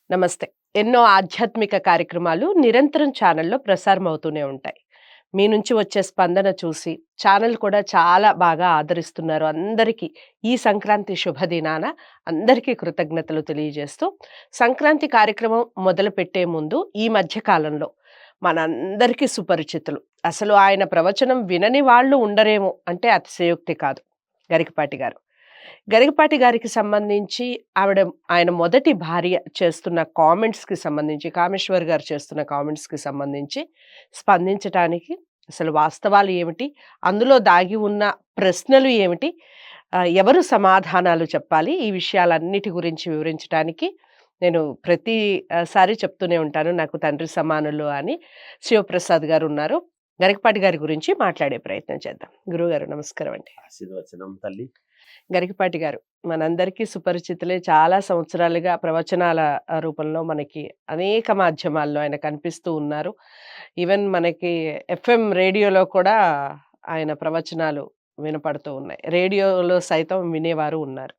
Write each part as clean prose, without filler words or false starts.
నమస్తే. ఎన్నో ఆధ్యాత్మిక కార్యక్రమాలు నిరంతరం ఛానల్‌లో ప్రసారం అవుతూనే ఉంటాయి. మీ నుంచి వచ్చే స్పందన చూసి ఛానల్ కూడా చాలా బాగా ఆదరిస్తున్నారు. అందరికీ ఈ సంక్రాంతి శుభదినాన అందరికీ కృతజ్ఞతలు తెలియజేస్తూ, సంక్రాంతి కార్యక్రమం మొదలుపెట్టే ముందు ఈ మధ్య కాలంలో మనందరికీ సుపరిచితులు. అసలు ఆయన ప్రవచనం వినని వాళ్ళు ఉండరేమో అంటే అతిశయోక్తి కాదు. గరికపాటి గారు. గరికపాటి గారికి సంబంధించి ఆయన మొదటి భార్య చేస్తున్న కామెంట్స్‌కి సంబంధించి, కామేశ్వర్ గారు చేస్తున్న కామెంట్స్‌కి సంబంధించి స్పందించటానికి అసలు వాస్తవాలు ఏమిటి? అందులో దాగి ఉన్న ప్రశ్నలు ఏమిటి? ఎవరు సమాధానాలు చెప్పాలి? ఈ విషయాలన్నిటి గురించి వివరించటానికి నేను ప్రతి సారి చెప్తూనే ఉంటాను. నాకు తండ్రి సమానులు అని శివప్రసాద్ గారు ఉన్నారు. గరికపాటి గారి గురించి మాట్లాడే ప్రయత్నం చేద్దాం. గురువుగారు నమస్కారం అండి. ఆశీర్వచనం తల్లి. గరికపాటి గారు మనందరికీ సుపరిచితులే. చాలా సంవత్సరాలుగా ప్రవచనాల రూపంలో మనకి అనేక మాధ్యమాల్లో ఆయన కనిపిస్తూ ఉన్నారు. ఈవెన్ మనకి ఎఫ్ఎం రేడియోలో కూడా ఆయన ప్రవచనాలు వినపడుతూ ఉన్నాయి. రేడియోలో సైతం వినేవారు ఉన్నారు.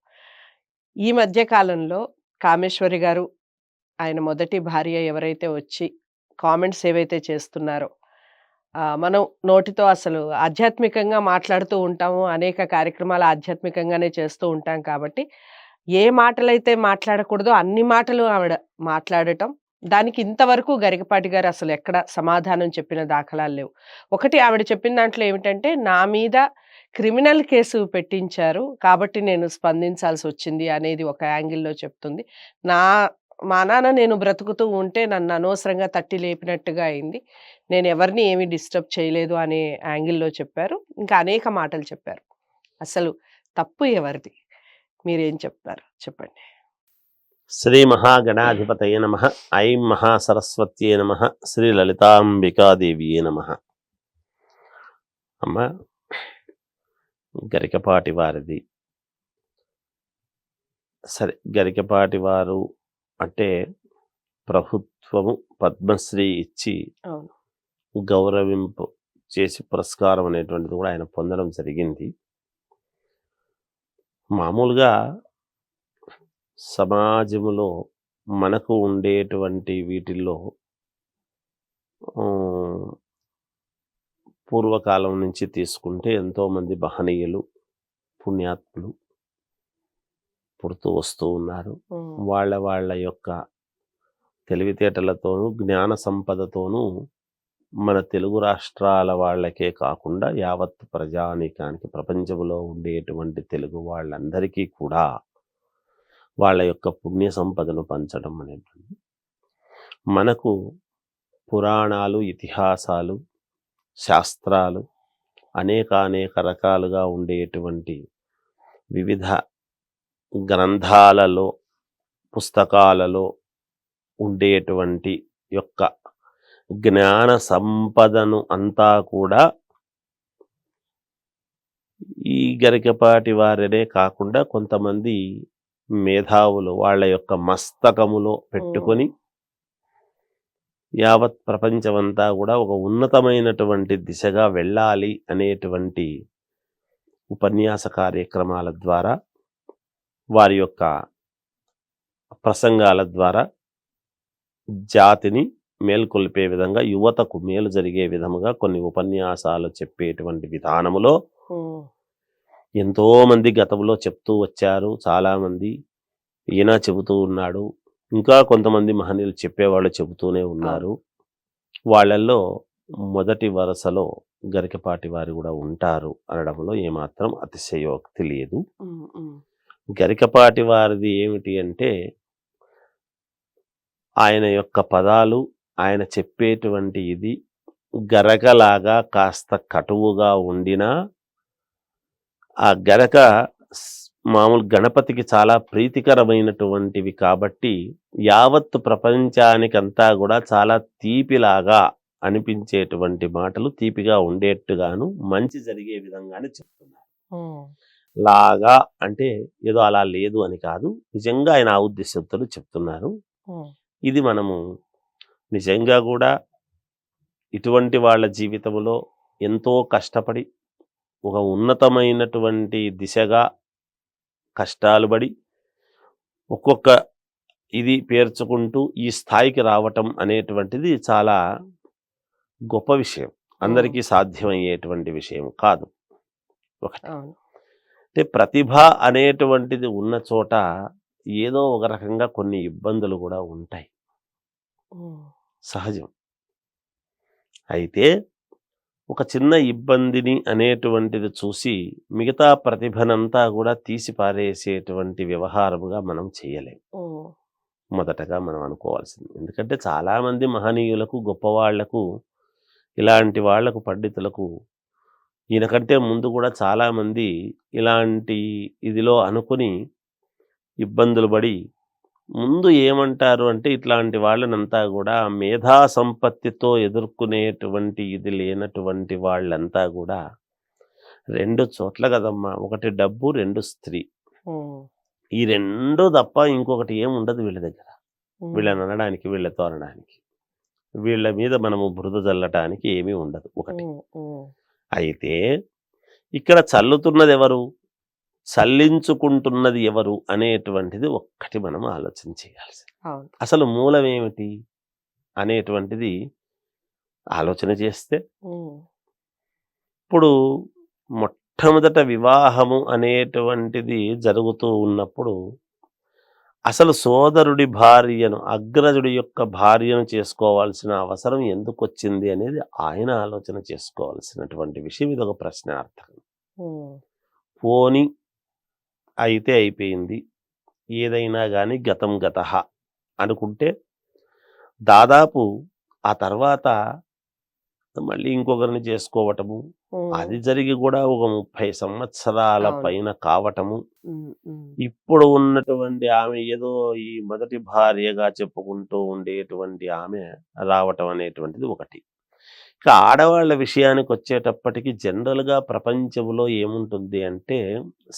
ఈ మధ్య కాలంలో కామేశ్వరి గారు, ఆయన మొదటి భార్య ఎవరైతే వచ్చి కామెంట్స్ ఏవైతే చేస్తున్నారో, మనం నోటితో అసలు ఆధ్యాత్మికంగా మాట్లాడుతూ ఉంటాము. అనేక కార్యక్రమాలు ఆధ్యాత్మికంగానే చేస్తూ ఉంటాం కాబట్టి, ఏ మాటలైతే మాట్లాడకూడదో అన్ని మాటలు ఆవిడ మాట్లాడటం. దానికి ఇంతవరకు గరికపాటి గారు అసలు ఎక్కడ సమాధానం చెప్పిన దాఖలాలు లేవు. ఒకటి ఆవిడ చెప్పిన దాంట్లో ఏమిటంటే, నా మీద క్రిమినల్ కేసు పెట్టించారు. కాబట్టి నేను స్పందించాల్సొచ్చింది అనేది ఒక యాంగిల్‌లో చెప్తుంది. నా మా నాన్న నేను బ్రతుకుతూ ఉంటే నన్ను అనవసరంగా తట్టి లేపినట్టుగా అయింది. నేనెవరిని ఏమి డిస్టర్బ్ చేయలేదు అనే యాంగిల్‌లో చెప్పారు. ఇంకా అనేక మాటలు చెప్పారు. అసలు తప్పు ఎవరిది? మీరేం చెప్తారు? చెప్పండి. శ్రీ మహాగణాధిపతయ నమః. ఐం మహాసరస్వత్యే నమః. శ్రీ లలితాంబికాదేవియే నమః. అమ్మ, గరికపాటి వారిది సరే. గరికపాటి వారు అంటే ప్రభుత్వము పద్మశ్రీ ఇచ్చి అవును. గౌరవింపు చేసి పురస్కారం అనేటువంటిది కూడా ఆయన పొందడం జరిగింది. మామూలుగా సమాజములో మనకు ఉండేటువంటి వీటిల్లో పూర్వకాలం నుంచి తీసుకుంటే ఎంతోమంది మహనీయులు, పుణ్యాత్ములు పుడుతూ వస్తూ ఉన్నారు. వాళ్ళ యొక్క తెలివితేటలతోనూ జ్ఞాన సంపదతోనూ మన తెలుగు రాష్ట్రాల వాళ్ళకే కాకుండా యావత్ ప్రజానీకానికి, ప్రపంచంలో ఉండేటువంటి తెలుగు వాళ్ళందరికీ కూడా వాళ్ళ యొక్క పుణ్య సంపదను పంచడం అనేటువంటి, మనకు పురాణాలు, ఇతిహాసాలు, శాస్త్రాలు అనేక రకాలుగా ఉండేటువంటి వివిధ గ్రంథాలలో, పుస్తకాలలో ఉండేటువంటి యొక్క జ్ఞాన సంపదను అంతా కూడా ఈ గరికపాటి వారినే కాకుండా కొంతమంది మేధావులు వాళ్ళ యొక్క మస్తకములో పెట్టుకొని యావత్ ప్రపంచమంతా కూడా ఒక ఉన్నతమైనటువంటి దిశగా వెళ్ళాలి అనేటువంటి ఉపన్యాస కార్యక్రమాల ద్వారా, వారి యొక్క ప్రసంగాల ద్వారా జాతిని మేల్కొల్పే విధంగా, యువతకు మేలు జరిగే విధముగా కొన్ని ఉపన్యాసాలు చెప్పేటువంటి విధానములో ఎంతో మంది గతంలో చెప్తూ వచ్చారు. చాలామంది ఈయన చెబుతూ ఉన్నాడు. ఇంకా కొంతమంది మహనీయులు చెప్పేవాళ్ళు చెబుతూనే ఉన్నారు. వాళ్ళల్లో మొదటి వరుసలో గరికపాటి వారు కూడా ఉంటారు అనడంలో ఏమాత్రం అతిశయోక్తి లేదు. గరికపాటి వారిది ఏమిటి అంటే, ఆయన యొక్క పదాలు, ఆయన చెప్పేటువంటి ఇది గరకలాగా కాస్త కటువుగా ఉండినా, ఆ గరక మామూలు గణపతికి చాలా ప్రీతికరమైనటువంటివి కాబట్టి యావత్తు ప్రపంచానికంతా కూడా చాలా తీపిలాగా అనిపించేటువంటి మాటలు, తీపిగా ఉండేట్టుగాను, మంచి జరిగే విధంగానే చెప్తున్నారు. లాగా అంటే ఏదో అలా లేదు అని కాదు, నిజంగా ఆయన ఆ ఉద్దేశంతో చెప్తున్నారు. ఇది మనము నిజంగా కూడా ఇటువంటి వాళ్ళ జీవితంలో ఎంతో కష్టపడి ఒక ఉన్నతమైనటువంటి దిశగా కష్టాలు పడి ఒక్కొక్క ఇది పేర్చుకుంటూ ఈ స్థాయికి రావటం అనేటువంటిది చాలా గొప్ప విషయం. అందరికీ సాధ్యమయ్యేటువంటి విషయం కాదు. ఒకటి. అవును. అంటే ప్రతిభ అనేటువంటిది ఉన్న చోట ఏదో ఒక రకంగా కొన్ని ఇబ్బందులు కూడా ఉంటాయి. హ్మ్. సహజం. అయితే ఒక చిన్న ఇబ్బందిని అనేటువంటిది చూసి మిగతా ప్రతిభనంతా కూడా తీసి పారేసేటువంటి వ్యవహారముగా మనం చేయలేం. హ్మ్. మొదటగా మనం అనుకోవాల్సింది. ఎందుకంటే చాలామంది మహనీయులకు, గొప్పవాళ్లకు, ఇలాంటి వాళ్లకు, పండితులకు ఈయనకంటే ముందు కూడా చాలామంది ఇలాంటి ఇదిలో అనుకుని ఇబ్బందులు పడి ముందు ఏమంటారు అంటే ఇట్లాంటి వాళ్ళనంతా కూడా మేధా సంపత్తితో ఎదుర్కొనేటువంటి ఇది లేనటువంటి వాళ్ళంతా కూడా 2 చోట్ల కదమ్మా. ఒకటి డబ్బు, 2 స్త్రీ. హ్మ్. ఈ 2 తప్ప ఇంకొకటి ఏముండదు వీళ్ళ దగ్గర. హ్మ్. వీళ్ళని అనడానికి, వీళ్ళతో అనడానికి, వీళ్ళ మీద మనము బురద జల్లటానికి ఏమీ ఉండదు. ఒకటి. హ్మ్. హ్మ్. అయితే ఇక్కడ చల్లుతున్నది ఎవరు, చల్లించుకుంటున్నది ఎవరు అనేటువంటిది ఒక్కటి మనం ఆలోచన చేయాల్సింది. అవును. అసలు మూలం ఏమిటి అనేటువంటిది ఆలోచన చేస్తే హ్మ్. ఇప్పుడు మొట్టమొదట వివాహము అనేటువంటిది జరుగుతూ ఉన్నప్పుడు అసలు సోదరుడి భార్యను, అగ్రజుడి యొక్క భార్యను చేసుకోవాల్సిన అవసరం ఎందుకొచ్చింది అనేది ఆయన ఆలోచన చేసుకోవాల్సినటువంటి విషయం. ఇదొక ప్రశ్నార్థకం. హ్మ్. పోని అయితే అయిపోయింది, ఏదైనా గాని గతం గతః అనుకుంటే దాదాపు ఆ తర్వాత మళ్ళీ ఇంకొకరిని చేసుకోవటము, హ్మ్. అది జరిగి కూడా ఒక 30 సంవత్సరాల అవును. పైన కావటము. హ్మ్. హ్మ్. ఇప్పుడు ఉన్నటువంటి ఆమె ఏదో ఈ మొదటి భార్యగా చెప్పుకుంటూ ఉండేటువంటి ఆమె రావటం అనేటువంటిది ఒకటి. ఇక ఆడవాళ్ళ విషయానికి వచ్చేటప్పటికి జనరల్‌గా ప్రపంచంలో ఏముంటుంది అంటే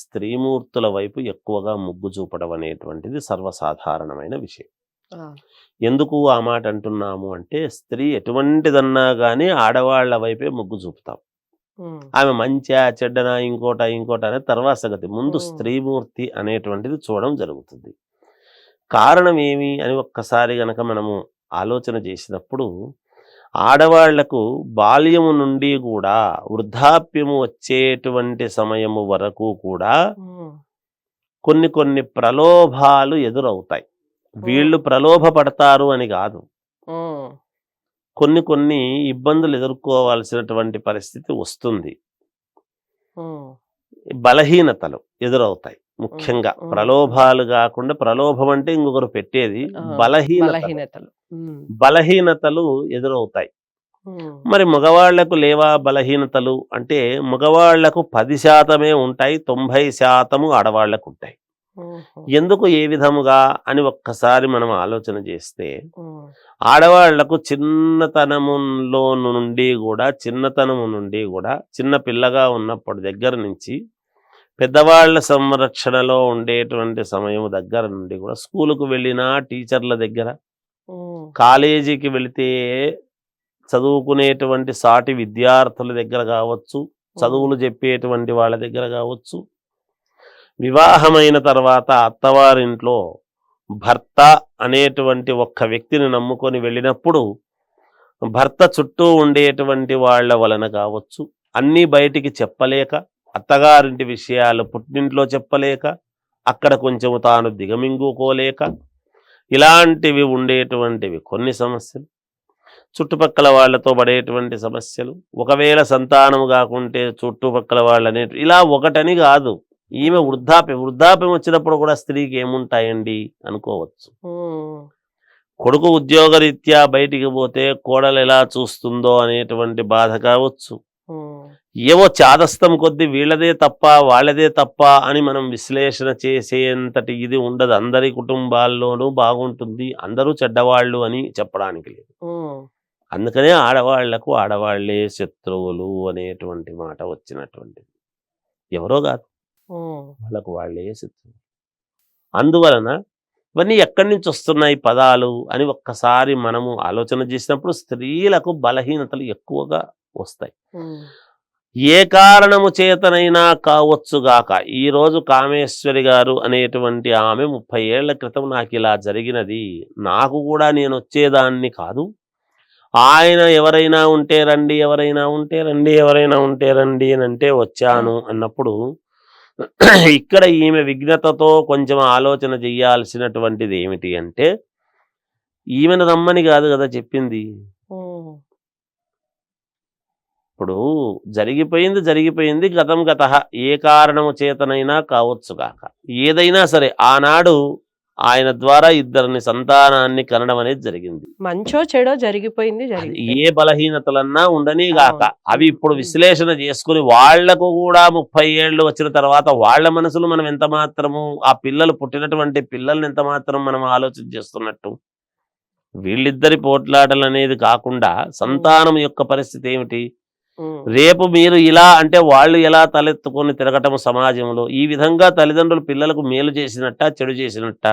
స్త్రీమూర్తుల వైపు ఎక్కువగా మొగ్గు చూపడం అనేటువంటిది సర్వసాధారణమైన విషయం. ఆ! ఎందుకు ఆ మాట అంటున్నాము అంటే స్త్రీ ఎటువంటిదన్నా గాని ఆడవాళ్ళ వైపే మొగ్గు చూపుతాం. హ్మ్. ఆమె మంచా, చెడ్డనా, ఇంకోటా, ఇంకోటా అనేది తర్వాత సంగతి. ముందు హ్మ్. స్త్రీమూర్తి అనేటువంటిది చూడడం జరుగుతుంది. కారణం ఏమి అని ఒక్కసారి గనక మనము ఆలోచన చేసినప్పుడు ఆడవాళ్లకు బాల్యము నుండి కూడా వృద్ధాప్యము వచ్చేటువంటి సమయము వరకు కూడా హ్మ్. కొన్ని కొన్ని ప్రలోభాలు ఎదురవుతాయి. వీళ్ళు హ్మ్. ప్రలోభ పడతారు అని కాదు. హ్మ్. కొన్ని కొన్ని ఇబ్బందులు ఎదుర్కోవాల్సినటువంటి పరిస్థితి వస్తుంది. హ్మ్. బలహీనతలు ఎదురవుతాయి. హ్మ్. ముఖ్యంగా హ్మ్. హ్మ్. ప్రలోభాలు గాకుండా, ప్రలోభం అంటే ఇంకొకరు పెట్టేది. ఆ! బలహీనతలు. బలహీనతలు. హ్మ్. బలహీనతలు ఎదురవుతాయి. హ్మ్. మరి మగవాళ్లకు లేవా బలహీనతలు అంటే మగవాళ్లకు 10% ఉంటాయి. 90% ఆడవాళ్లకుంటాయి. హుహు. ఎందుకు ఏ విధముగా అని ఒక్కసారి మనం ఆలోచన చేస్తే హ్మ్. ఆడవాళ్లకు చిన్నతనము నుండి గూడా చిన్న పిల్లగా ఉన్నప్పటి దగ్గర నుంచి పెద్దవాళ్ల సంరక్షణలో ఉండేటువంటి సమయం దగ్గర నుండి కూడా స్కూలుకు వెళ్ళినా టీచర్ల దగ్గర, హ్మ్. కాలేజీకి వెళితే చదువుకునేటువంటి సాటి విద్యార్థుల దగ్గర కావచ్చు, హ్మ్. చదువులు చెప్పేటువంటి వాళ్ళ దగ్గర కావచ్చు, వివాహమైన తర్వాత అత్తవారింట్లో భర్త అనేటువంటి ఒక్క వ్యక్తిని నమ్ముకొని వెళ్ళినప్పుడు భర్త చుట్టూ ఉండేటువంటి వాళ్ళ వలన కావచ్చు, అన్నీ బయటికి చెప్పలేక, అత్తగారింటి విషయాలు పుట్టింట్లో చెప్పలేక, అక్కడ కొంచెం తాను దిగమింగుకోలేక, ఇలాంటివి ఉండేటువంటివి కొన్ని సమస్యలు. చుట్టుపక్కల వాళ్ళతో పడేటువంటి సమస్యలు. ఒకవేళ సంతానం కాకుంటే చుట్టుపక్కల వాళ్ళనే ఇలా ఒకటని కాదు. ఈమె హ్మ్. వృద్ధాప్యం వచ్చినప్పుడు కూడా స్త్రీకి ఏముంటాయండి అనుకోవచ్చు. హ్మ్. కొడుకు ఉద్యోగరీత్యా బయటికి పోతే కోడలు ఎలా చూస్తుందో అనేటువంటి బాధ కావచ్చు. హ్మ్. ఏవో చాదస్తం కొద్దీ వీళ్ళదే తప్ప, వాళ్ళదే తప్ప అని మనం విశ్లేషణ చేసేంతటి ఇది ఉండదు. అందరి కుటుంబాల్లోనూ బాగుంటుంది. అందరూ చెడ్డవాళ్ళు అని చెప్పడానికి లేదు. హ్మ్. అందుకనే ఆడవాళ్లకు ఆడవాళ్లే శత్రువులు అనేటువంటి మాట వచ్చినటువంటిది. ఎవరో కాదు. హ్మ్. వాళ్ళకు వాళ్ళే శత్రువులు. అందువలన ఇవన్నీ ఎక్కడి నుంచి వస్తున్నాయి పదాలు అని ఒక్కసారి మనము ఆలోచన చేసినప్పుడు స్త్రీలకు బలహీనతలు ఎక్కువగా వస్తాయి. హ్మ్. ఏ కారణము చేతనైనా కావచ్చుగాక. ఈరోజు కామేశ్వరి గారు అనేటువంటి ఆమె 30 ఏళ్ల క్రితం నాకు ఇలా జరిగినది, నాకు కూడా నేను వచ్చేదాన్ని కాదు, ఆయన ఎవరైనా ఉంటే రండి, ఎవరైనా ఉంటే రండి, ఎవరైనా ఉంటే రండి అని అంటే వచ్చాను అన్నప్పుడు ఇక్కడ ఈమె విఘ్నతతో కొంచెం ఆలోచన చెయ్యాల్సినటువంటిది ఏమిటి అంటే, ఈమెను రమ్మని కాదు కదా చెప్పింది. ఇప్పుడు జరిగిపోయింది, గతం గతః. ఏ కారణము చేతనైనా కావచ్చుగాక. ఏదైనా సరే ఆనాడు ఆయన ద్వారా ఇద్దరిని సంతానాన్ని కనడం అనేది జరిగింది. మంచో చెడో జరిగిపోయింది అది జరిగిపోయింది. ఏ బలహీనతలన్నా ఉండని గాక. అవును. అవి ఇప్పుడు విశ్లేషణ చేసుకుని వాళ్లకు కూడా 30 ఏళ్ళు వచ్చిన తర్వాత వాళ్ళ మనసులు మనం ఎంత మాత్రము, ఆ పిల్లలు పుట్టినటువంటి పిల్లల్ని ఎంత మాత్రం మనం ఆలోచన చేస్తున్నట్టు, వీళ్ళిద్దరి పోట్లాటలు అనేది కాకుండా సంతానం యొక్క పరిస్థితి ఏమిటి, రేపు మీరు ఇలా అంటే వాళ్ళు ఎలా తలెత్తుకొని తిరగటం సమాజంలో, ఈ విధంగా తల్లిదండ్రులు పిల్లలకు మేలు చేసినట్ట చెడు చేసినట్ట,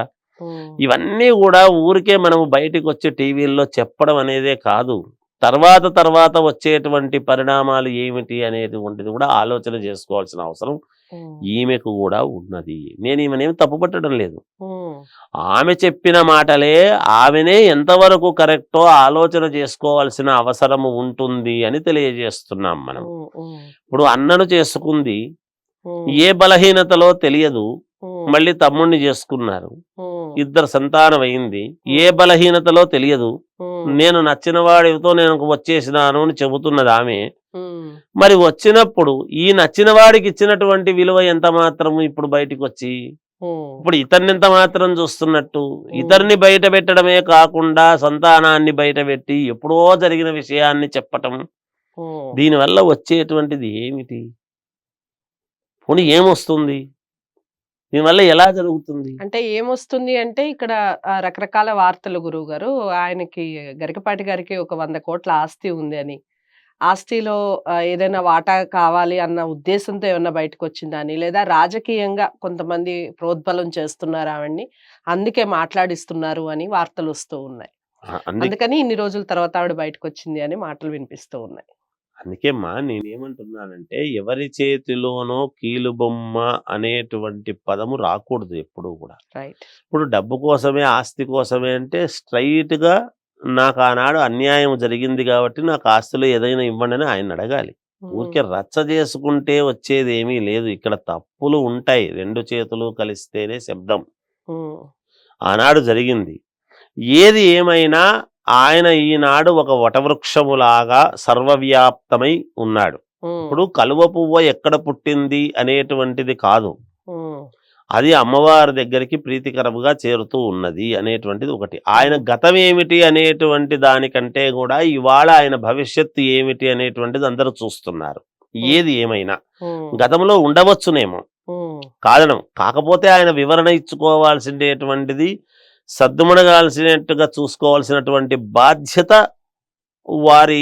ఇవన్నీ కూడా ఊరికే మనము బయటికి వచ్చి టీవీల్లో చెప్పడం అనేదే కాదు, తర్వాత వచ్చేటువంటి పరిణామాలు ఏమిటి అనేటువంటిది కూడా ఆలోచన చేసుకోవాల్సిన అవసరం ఈమెకు కూడా ఉన్నది. నేను ఈమెనేమి తప్పుపట్టడం లేదు. ఆమె చెప్పిన మాటలే ఆమెనే ఎంతవరకు కరెక్టో ఆలోచన చేసుకోవాల్సిన అవసరము ఉంటుంది అని తెలియజేస్తున్నాం మనం. ఇప్పుడు అన్నను చేసుకుంది, ఏ బలహీనతలో తెలియదు, మళ్ళీ తమ్ముణ్ణి చేసుకున్నారు, ఇద్దరు సంతానం అయింది, ఏ బలహీనతలో తెలియదు, నేను నచ్చిన వాడితో నేను వచ్చేసినాను అని చెబుతున్నది ఆమె. మరి వచ్చినప్పుడు ఈ నచ్చిన వాడికి ఇచ్చినటువంటి విలువ ఎంత మాత్రము ఇప్పుడు బయటికి వచ్చి, ఇప్పుడు ఇతన్ని ఎంత మాత్రం చూస్తున్నట్టు, ఇతన్ని బయట పెట్టడమే కాకుండా సంతానాన్ని బయట పెట్టి ఎప్పుడో జరిగిన విషయాన్ని చెప్పటం, దీనివల్ల వచ్చేటువంటిది ఏమిటి, పోనీ ఏమొస్తుంది, దీనివల్ల ఎలా జరుగుతుంది అంటే ఏమొస్తుంది అంటే ఇక్కడ రకరకాల వార్తలు గురువు గారు. ఆయనకి గరికపాటి గారికి ఒక 100 కోట్ల ఆస్తి ఉంది అని, ఆస్తిలో ఏదైనా వాటా కావాలి అన్న ఉద్దేశంతో ఏమన్నా బయటకొచ్చిందా అని, లేదా రాజకీయంగా కొంతమంది ప్రోద్బలం చేస్తున్నారు ఆవిడ్ని, అందుకే మాట్లాడిస్తున్నారు అని వార్తలొస్తూ ఉన్నాయి. అందుకని ఇన్ని రోజుల తర్వాత ఆవిడ బయటకొచ్చింది అని మాటలు వినిపిస్తూ ఉన్నాయి. అందుకేమ్మా నేనేమంటున్నానంటే, ఎవరి చేతిలోనో కీలుబొమ్మ అనేటువంటి పదము రాకూడదు ఎప్పుడూ కూడా. రైట్. ఇప్పుడు డబ్బు కోసమే, ఆస్తి కోసమే అంటే స్ట్రైట్‌గా నాకు ఆనాడు అన్యాయం జరిగింది కాబట్టి నాకు ఆస్తిలో ఏదైనా ఇవ్వండి అని ఆయన అడగాలి. ఊరికే రచ్చ చేసుకుంటే వచ్చేది ఏమీ లేదు. ఇక్కడ తప్పులు ఉంటాయి. 2 చేతులు కలిస్తేనే శబ్దం. ఆనాడు జరిగింది. ఏది ఏమైనా ఆయన ఈనాడు ఒక వటవృక్షములాగా సర్వవ్యాప్తమై ఉన్నాడు. ఇప్పుడు కలువ పువ్వ ఎక్కడ పుట్టింది అనేటువంటిది కాదు, అది అమ్మవారి దగ్గరికి ప్రీతికరముగా చేరుతూ ఉన్నది అనేటువంటిది ఒకటి. ఆయన గతం ఏమిటి అనేటువంటి దానికంటే కూడా ఇవాళ ఆయన భవిష్యత్తు ఏమిటి అనేటువంటిది అందరూ చూస్తున్నారు. ఏది ఏమైనా గతంలో ఉండవచ్చునేమో, కారణం కాకపోతే ఆయన వివరణ ఇచ్చుకోవాల్సినటువంటిది, సద్దుమణగాల్సినట్టుగా చూసుకోవాల్సినటువంటి బాధ్యత వారి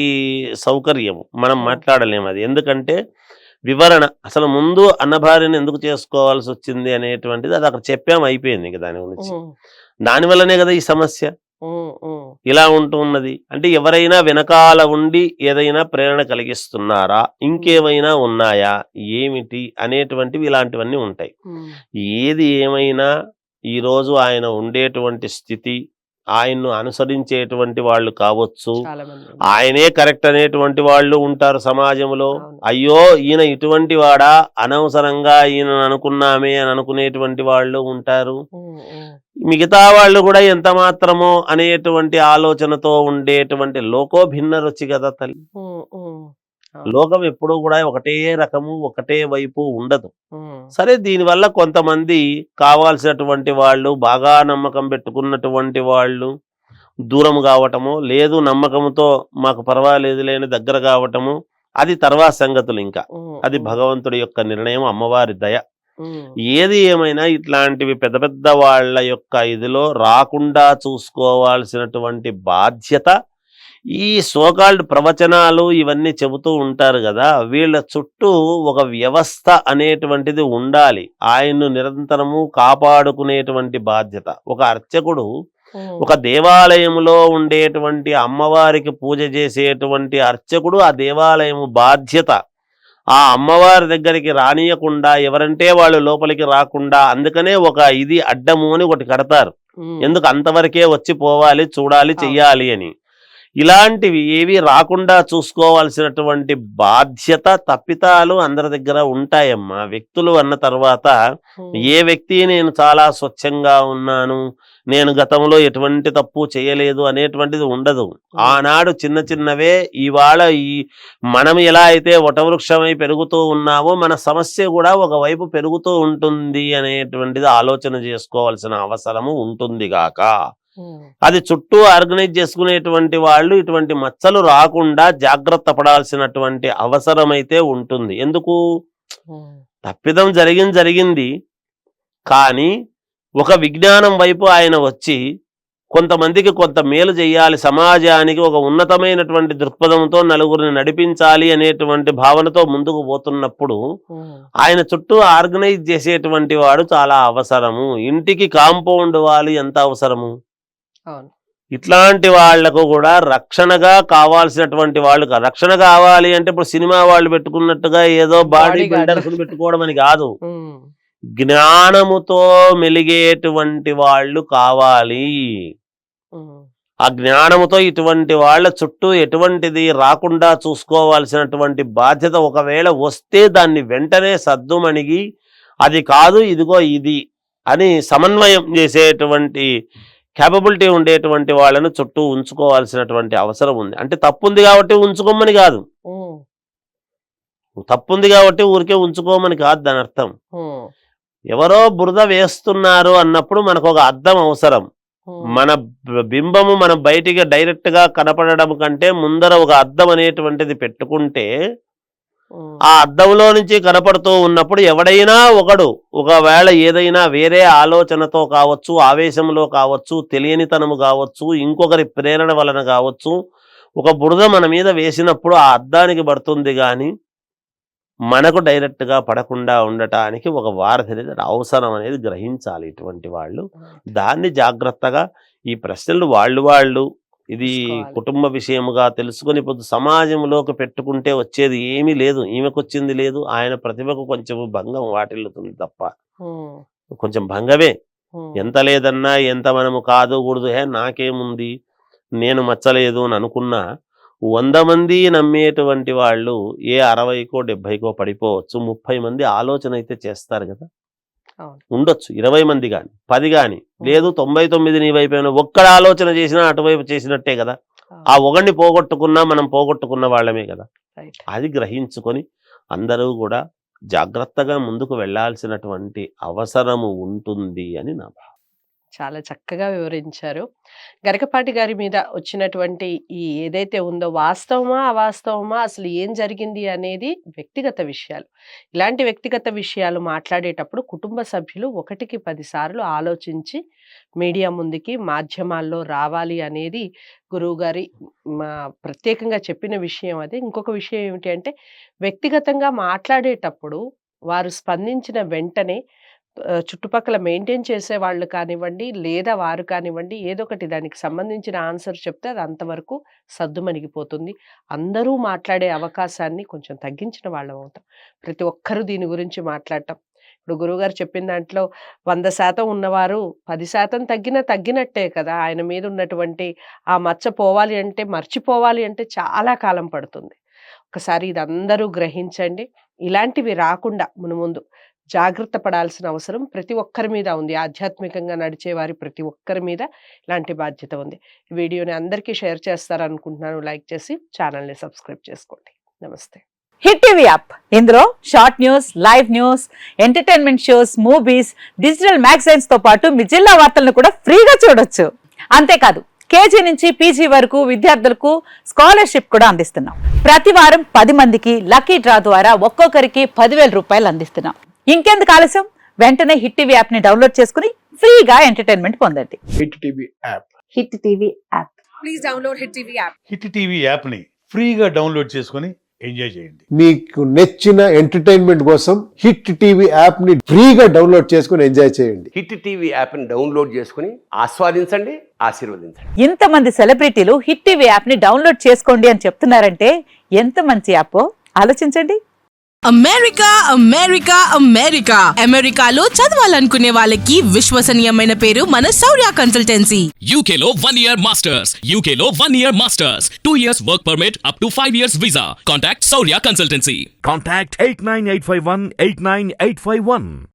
సౌకర్యం. మనం మాట్లాడలేము అది. ఎందుకంటే వివరణ అసలు ముందు అన్నభార్యను ఎందుకు చేసుకోవాల్సి వచ్చింది అనేటువంటిది అది అక్కడ చెప్పాము, అయిపోయింది ఇంకా దాని గురించి. దానివల్లనే కదా ఈ సమస్య ఇలా ఉంటున్నది. అంటే ఎవరైనా వెనకాల ఉండి ఏదైనా ప్రేరణ కలిగిస్తున్నారా, ఇంకేమైనా ఉన్నాయా, ఏమిటి అనేటువంటివి ఇలాంటివన్నీ ఉంటాయి. ఏది ఏమైనా ఈరోజు ఆయన ఉండేటువంటి స్థితి, ఆయన్ను అనుసరించేటువంటి వాళ్ళు కావచ్చు, ఆయనే కరెక్ట్ అనేటువంటి వాళ్ళు ఉంటారు సమాజంలో. అయ్యో ఈయన ఇటువంటి వాడా, అనవసరంగా ఈయన అనుకున్నామే అని అనుకునేటువంటి వాళ్ళు ఉంటారు. మిగతా వాళ్ళు కూడా ఎంత మాత్రమో అనేటువంటి ఆలోచనతో ఉండేటువంటి లోకోభిన్న రుచి కదా తల్లి. లోకం ఎప్పుడూ కూడా ఒకటే రకము, ఒకటే వైపు ఉండదు. సరే, దీనివల్ల కొంతమంది కావాల్సినటువంటి వాళ్ళు, బాగా నమ్మకం పెట్టుకున్నటువంటి వాళ్ళు దూరం కావటము, లేదు నమ్మకంతో మాకు పర్వాలేదు లేని దగ్గర కావటము, అది తర్వాత సంగతులు. ఇంకా అది భగవంతుడి యొక్క నిర్ణయం, అమ్మవారి దయ. ఏది ఏమైనా ఇట్లాంటివి పెద్ద పెద్ద వాళ్ళ యొక్క ఇదిలో రాకుండా చూసుకోవాల్సినటువంటి బాధ్యత, ఈ సోకాల్డ్ ప్రవచనాలు ఇవన్నీ చెబుతూ ఉంటారు కదా, వీళ్ళ చుట్టూ ఒక వ్యవస్థ అనేటువంటిది ఉండాలి. ఆయన్ను నిరంతరము కాపాడుకునేటువంటి బాధ్యత. ఒక అర్చకుడు ఒక దేవాలయంలో ఉండేటువంటి అమ్మవారికి పూజ చేసేటువంటి అర్చకుడు, ఆ దేవాలయము బాధ్యత. ఆ అమ్మవారి దగ్గరికి రానియకుండా ఎవరంటే వాళ్ళు లోపలికి రాకుండా అందుకనే ఒక ఇది అడ్డము అని ఒకటి కడతారు. ఎందుకు అంతవరకే వచ్చి పోవాలి, చూడాలి, చెయ్యాలి అని. ఇలాంటివి ఏవి రాకుండా చూసుకోవాల్సినటువంటి బాధ్యత, తప్పితాలు అందరి దగ్గర ఉంటాయమ్మా. వ్యక్తులు అన్న తర్వాత ఏ వ్యక్తి నేను చాలా స్వచ్ఛంగా ఉన్నాను, నేను గతంలో ఎటువంటి తప్పు చేయలేదు అనేటువంటిది ఉండదు. ఆనాడు చిన్న చిన్నవే ఇవాళ మనం ఎలా అయితే వటవృక్షమై పెరుగుతూ ఉన్నామో మన సమస్య కూడా ఒకవైపు పెరుగుతూ ఉంటుంది అనేటువంటిది ఆలోచన చేసుకోవాల్సిన అవసరము ఉంటుంది గాక. అది చుట్టూ ఆర్గనైజ్ చేసుకునేటువంటి వాళ్ళు ఇటువంటి మచ్చలు రాకుండా జాగ్రత్త పడాల్సినటువంటి అవసరమైతే ఉంటుంది. ఎందుకు? తప్పిదం జరిగింది కానీ ఒక విజ్ఞానం వైపు ఆయన వచ్చి కొంతమందికి కొంత మేలు చేయాలి, సమాజానికి ఒక ఉన్నతమైనటువంటి దృక్పథంతో నలుగురిని నడిపించాలి అనేటువంటి భావనతో ముందుకు పోతున్నప్పుడు ఆయన చుట్టూ ఆర్గనైజ్ చేసేటువంటి వాడు చాలా అవసరము. ఇంటికి కాంపౌండ్ వాళ్ళు ఎంత అవసరము. ఇట్లాంటి వాళ్లకు కూడా రక్షణగా కావాల్సినటువంటి వాళ్ళు. రక్షణ కావాలి అంటే ఇప్పుడు సినిమా వాళ్ళు పెట్టుకున్నట్టుగా ఏదో బాడీ బిల్డర్స్ పెట్టుకోవడం అని కాదు, జ్ఞానముతో మెలిగేటువంటి వాళ్ళు కావాలి. ఆ జ్ఞానముతో ఇటువంటి వాళ్ళ చుట్టూ ఎటువంటిది రాకుండా చూసుకోవాల్సినటువంటి బాధ్యత ఒకవేళ వస్తే దాన్ని వెంటనే సద్దుమణిగి అది కాదు ఇదిగో ఇది అని సమన్వయం చేసేటువంటి క్యాపబిలిటీ ఉండేటువంటి వాళ్ళను చుట్టూ ఉంచుకోవాల్సినటువంటి అవసరం ఉంది. అంటే తప్పుంది కాబట్టి ఉంచుకోమని కాదు, తప్పుంది కాబట్టి ఊరికే ఉంచుకోమని కాదు దాని అర్థం. ఎవరో బురద వేస్తున్నారు అన్నప్పుడు మనకు ఒక అద్దం అవసరం. మన బింబము మనం బయటికి డైరెక్ట్ గా కనపడడం కంటే ముందర ఒక అద్దం అనేటువంటిది పెట్టుకుంటే ఆ అద్దంలో నుంచి కనపడుతూ ఉన్నప్పుడు ఎవడైనా ఒకవేళ ఏదైనా వేరే ఆలోచనతో కావచ్చు, ఆవేశంలో కావచ్చు, తెలియనితనము కావచ్చు, ఇంకొకరి ప్రేరణ వలన కావచ్చు, ఒక బురద మన మీద వేసినప్పుడు ఆ అద్దానికి పడుతుంది కానీ మనకు డైరెక్ట్ గా పడకుండా ఉండటానికి ఒక వారధి అనేది అవసరం అనేది గ్రహించాలి ఇటువంటి వాళ్ళు. దాన్ని జాగ్రత్తగా ఈ ప్రశ్నలు వాళ్ళు ఇది కుటుంబ విషయముగా తెలుసుకొని పొద్దు సమాజంలోకి పెట్టుకుంటే వచ్చేది ఏమీ లేదు. ఈమెకొచ్చింది లేదు, ఆయన ప్రతిభకు కొంచెం భంగం వాటిల్లుతుంది తప్ప కొంచెం భంగమే. ఎంత లేదన్నా ఎంత మనము కాదుకూడదు, నాకేముంది నేను మచ్చలేదు అని అనుకున్నా 100 మంది నమ్మేటువంటి వాళ్ళు ఏ 60కో 70కో పడిపోవచ్చు. 30 మంది ఆలోచన అయితే చేస్తారు కదా, ఉండొచ్చు 20 మంది కానీ 10 కానీ, లేదు 99 నీ వైపు ఒక్కడ ఆలోచన చేసినా అటువైపు చేసినట్టే కదా. ఆ ఒకడిని పోగొట్టుకున్నా మనం పోగొట్టుకున్న వాళ్ళమే కదా. అది గ్రహించుకొని అందరూ కూడా జాగ్రత్తగా ముందుకు వెళ్లాల్సినటువంటి అవసరము ఉంటుంది అని నా భావన. చాలా చక్కగా వివరించారు. గరికపాటి గారి మీద వచ్చినటువంటి ఈ ఏదైతే ఉందో వాస్తవమా అవాస్తవమా అసలు ఏం జరిగింది అనేది వ్యక్తిగత విషయాలు. ఇలాంటి వ్యక్తిగత విషయాలు మాట్లాడేటప్పుడు కుటుంబ సభ్యులు 1కి 10 సార్లు ఆలోచించి మీడియా ముందుకి మాధ్యమాల్లో రావాలి అనేది గురువుగారి ప్రత్యేకంగా చెప్పిన విషయం. అది ఇంకొక విషయం ఏమిటి అంటే వ్యక్తిగతంగా మాట్లాడేటప్పుడు వారు స్పందించిన వెంటనే చుట్టుపక్కల మెయింటైన్ చేసే వాళ్ళు కానివ్వండి, లేదా వారు కానివ్వండి, ఏదో ఒకటి దానికి సంబంధించిన ఆన్సర్ చెప్తే అది అంతవరకు సద్దుమణిగిపోతుంది. అందరూ మాట్లాడే అవకాశాన్ని కొంచెం తగ్గించిన వాళ్ళం అవుతాం. ప్రతి ఒక్కరూ దీని గురించి మాట్లాడటం. ఇప్పుడు గురువుగారు చెప్పిన దాంట్లో 100% ఉన్నవారు 10% తగ్గినట్టే కదా. ఆయన మీద ఉన్నటువంటి ఆ మచ్చ పోవాలి అంటే, మర్చిపోవాలి అంటే చాలా కాలం పడుతుంది. ఒకసారి ఇది అందరూ గ్రహించండి. ఇలాంటివి రాకుండా మునుముందు జాగ్రత్త పడాల్సిన అవసరం ప్రతి ఒక్కరి మీద ఉంది. ఆధ్యాత్మికంగా నడిచే వారి ప్రతి ఒక్కరి మీద ఇలాంటి బాధ్యత ఉంది. ఈ వీడియోని అందరికీ షేర్ చేస్తారనుకుంటున్నాను. లైక్ చేసి ఛానల్ని సబ్స్క్రైబ్ చేసుకోండి. నమస్తే. హిట్ టీవీ యాప్, ఇందులో short news, live news, entertainment shows, movies, digital magazines తో పాటు మీ జిల్లా వార్తలను కూడా ఫ్రీగా చూడొచ్చు. అంతేకాదు కేజీ నుంచి పీజీ వరకు విద్యార్థులకు స్కాలర్షిప్ కూడా అందిస్తున్నాం. ప్రతి వారం 10 మందికి లక్కీ డ్రా ద్వారా ఒక్కొక్కరికి 10,000 రూపాయలు అందిస్తున్నాం. ఇంకెందుకు ఆలస్యం, వెంటనే హిట్ టీవీ యాప్ ని డౌన్లోడ్ చేసుకుని ఫ్రీగా ఎంటర్టైన్మెంట్ పొందండి. Hit TV app. Hit TV app. Please download hit TV app. Hit TV app ని ఫ్రీగా డౌన్లోడ్ చేసుకుని ఎంజాయ్ చేయండి. మీకు నచ్చిన ఎంటర్టైన్మెంట్ కోసం హిట్ టీవీ యాప్ ని ఫ్రీగా డౌన్లోడ్ చేసుకుని ఎంజాయ్ చేయండి. హిట్ టీవీ యాప్ ని డౌన్లోడ్ చేసుకుని ఆస్వాదించండి, ఆశీర్వదించండి. ఇంతమంది సెలబ్రిటీలు హిట్ టీవీ యాప్ ని డౌన్లోడ్ చేసుకోండి అని చెప్తున్నారంటే ఎంత మంచి యాప్ ఆలోచించండి. అమెరికా అమెరికా అమెరికా అమెరికాలో చదవాలనుకునే వాళ్ళకి విశ్వసనీయమైన పేరు మన శౌర్య కన్సల్టెన్సీ. UK లో 1 year masters. UK లో 1 year masters. 2 years work permit up to 5 years visa. Contact Saurya Consultancy. Contact 89851 89851.